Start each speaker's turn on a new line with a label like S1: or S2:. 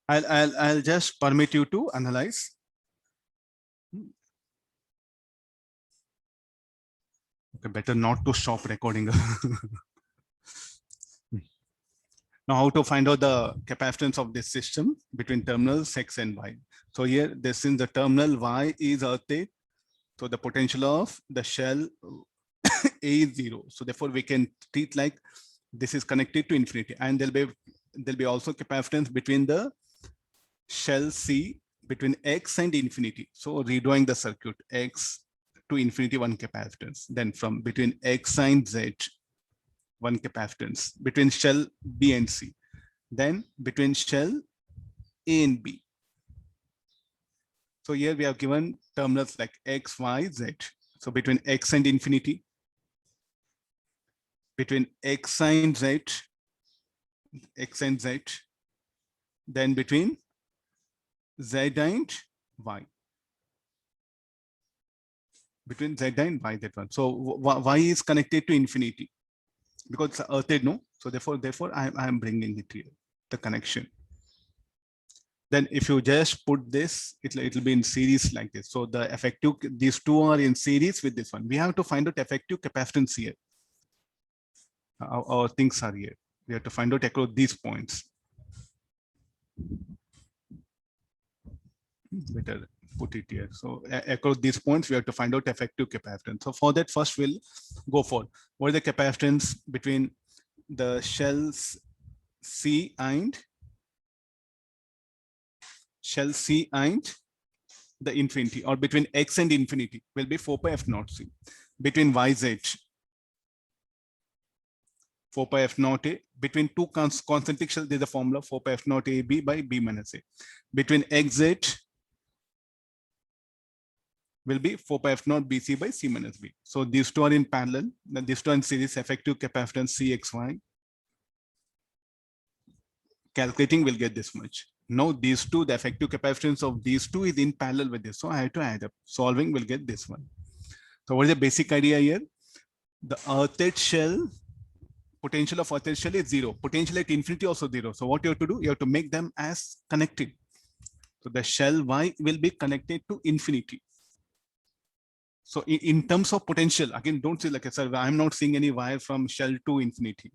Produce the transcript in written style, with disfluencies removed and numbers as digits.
S1: I'll just permit you to analyze. Okay, better not to stop recording. Now, how to find out the capacitance of this system between terminals X and Y. So here, since the terminal Y is earthed, so the potential of the shell A is 0. So therefore, we can treat like this is connected to infinity, and there'll be also capacitance between the shell C between X and infinity. So redrawing the circuit, X to infinity, one capacitance. Then from between X and Z, one capacitance between shell B and C. Then between shell A and B. So here we have given terminals like X, Y, Z. So between X and infinity, between X and Z, then between Z and Y. Between Z and Y, that one. So Y is connected to infinity because it's earthed, no? So therefore I am bringing it here, the connection. Then if you just put this, it'll be in series like this. So the effective, these two are in series with this one. We have to find out effective capacitance here. Our things are here. We have to find out across these points. Better put it here. So across these points, we have to find out effective capacitance. So for that, first we'll go for what is the capacitance between the shells C and the infinity, or between X and infinity will be 4 pi F naught C. Between YZ, 4 pi F naught A. Between two concentric shells, there's a formula 4 pi F naught AB by B minus A. Between XZ will be 4 pi F naught BC by C minus B. So these two are in parallel. Then these two are in series, effective capacitance CXY. Calculating will get this much. Now these two, the effective capacitance of these two is in parallel with this. So I have to add up. Solving will get this one. So what is the basic idea here? The earthed shell, potential of earthed shell is 0. Potential at infinity also 0. So what you have to do? You have to make them as connected. So the shell Y will be connected to infinity. So in terms of potential, again, don't say like, sir, I'm not seeing any wire from shell to infinity.